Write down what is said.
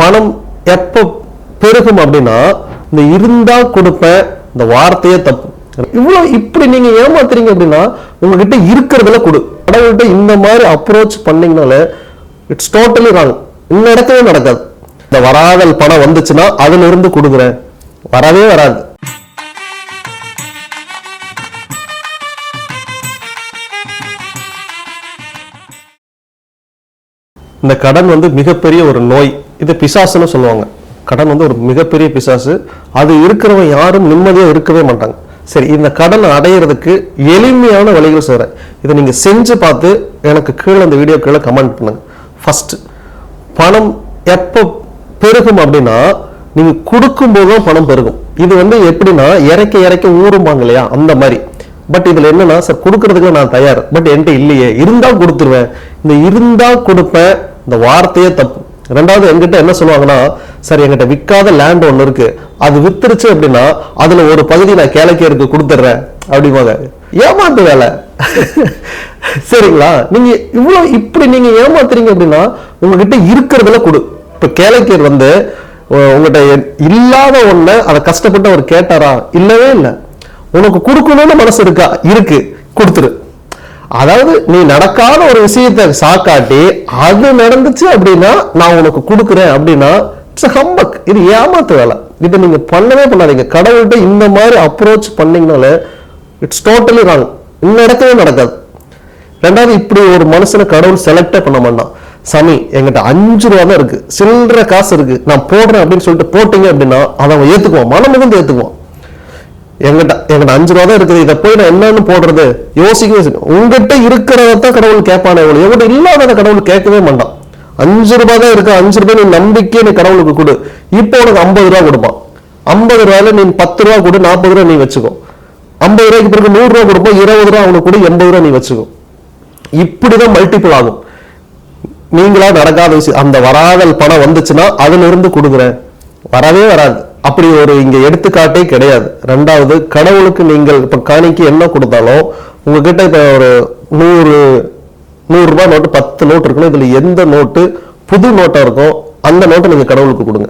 பணம் எப்ப பெருகும் அப்படின்னா இந்த இருந்தா கொடுப்பேன் இந்த வார்த்தையே தப்பு. இவ்வளவு இப்படி நீங்க ஏமாத்துறீங்க அப்படின்னா உங்ககிட்ட இருக்கிறதுல கொடு. கடவுள்கிட்ட இந்த மாதிரி அப்ரோச் பண்ணீங்கனால இட்ஸ் டோட்டலி ராங். நடக்கவே நடக்காது. இந்த வராதல் பணம் வந்துச்சுன்னா அதுல இருந்து கொடுக்குறேன், வரவே வராது. இந்த கடன் மிகப்பெரிய ஒரு நோய். இது பிசாசுன்னு சொல்லுவாங்க. கடன் ஒரு மிகப்பெரிய பிசாசு. அது இருக்கிறவங்க யாரும் நிம்மதியா இருக்கவே மாட்டாங்க. சரி, இந்த கடன் அடையிறதுக்கு எளிமையான வழிகள் சொல்றேன். இதை நீங்க செஞ்சு பார்த்து எனக்கு கீழே இந்த வீடியோ கீழே கமெண்ட் பண்ணுங்க. ஃபர்ஸ்ட், பணம் எப்ப பெருகும் அப்படின்னா நீங்க கொடுக்கும் போதும் பணம் பெருகும். இது எப்படின்னா இறக்க இறக்க ஊறும்பாங்க இல்லையா, அந்த மாதிரி. பட் இதுல என்னன்னா, சார் கொடுக்கறதுக்கு நான் தயார், பட் என்கிட்ட இல்லையே, இருந்தா கொடுத்துருவேன். இந்த இருந்தா கொடுப்பேன் இந்த வார்த்தையே தப்பு. ரெண்டாவது, என்கிட்ட என்ன சொல்லுவாங்கன்னா, சார் என்கிட்ட விற்காத லேண்ட் ஒண்ணு இருக்கு, அது வித்துருச்சு அப்படின்னா அதுல ஒரு பகுதி நான் கேளக்கேருக்கு கொடுத்துட்றேன் அப்படிமாங்க. ஏமாத்து வேலை. சரிங்களா? நீங்க இவ்வளவு இப்படி நீங்க ஏமாத்துறீங்க அப்படின்னா உங்ககிட்ட இருக்கிறதுல கொடு. இப்ப கேளக்கேர் உங்ககிட்ட இல்லாத ஒண்ண அதை கஷ்டப்பட்டு அவர் கேட்டாரா? இல்லவே இல்லை. உனக்கு கொடுக்கணும்னு மனசு இருக்கா? இருக்கு, கொடுத்துரு. அதாவது நீ நடக்காத ஒரு விஷயத்தை சாக்காட்டி அது நடந்துச்சு அப்படின்னா நான் உனக்கு கொடுக்குறேன் அப்படின்னா இட்ஸ் ஹம்பக். இது ஏமாத்து வேலை. இதை நீங்க பண்ணவே பண்ணாதீங்க. கடவுள்கிட்ட இந்த மாதிரி அப்ரோச் பண்ணீங்கனால இட்ஸ் டோட்டலி ராங். நடக்கவே நடக்காது. ரெண்டாவது, இப்படி ஒரு மனுஷனை கடவுள் செலக்டே பண்ண மாட்டான். சாமி என்கிட்ட 5 ரூபா தான் இருக்கு, சில்லற காசு இருக்கு, நான் போடுறேன் அப்படின்னு சொல்லிட்டு போட்டீங்க அப்படின்னா அதை அவன் ஏத்துக்குவான், மனமும் ஏத்துக்குவான். என்கிட்ட 5 ரூபா தான் இருக்குது, இதை போய் நான் என்னன்னு போடுறது யோசிக்கவே. உங்ககிட்ட இருக்கிறதான் கடவுள் கேட்பானே, எவ்வளவு இல்லாத கடவுள் கேட்கவே மாட்டான். 5 ரூபாய் தான் இருக்கு, 5 ரூபாய் நீ நம்பிக்கை நீ கடவுளுக்கு கொடு. இப்போ உனக்கு 50 ரூபா கொடுப்பான். 50 ரூபாயில நீ 10 ரூபா கொடு, 40 ரூபா நீ வச்சுக்கோ. 50 ரூபாய்க்கு பிறகு 100 ரூபா கொடுப்போம், 20 ரூபா அவனுக்கு கொடு, 80 ரூபா நீ வச்சுக்கோ. இப்படிதான் மல்டிபிள் ஆகும். நீங்களா நடக்காத விஷயம். அந்த வராதல் பணம் வந்துச்சுன்னா அதுல இருந்து கொடுக்குறேன், வரவே வராது. அப்படி ஒரு இங்க எடுத்துக்காட்டே கிடையாது. ரெண்டாவது, கடவுளுக்கு நீங்கள் இப்ப காணிக்கு என்ன கொடுத்தாலும் உங்ககிட்ட இப்ப ஒரு 100 ரூபாய் நோட்டு 10 நோட்டு இருக்கணும். இதுல எந்த நோட்டு புது நோட்டா இருக்கோ அந்த நோட்டை நீங்க கடவுளுக்கு கொடுங்க.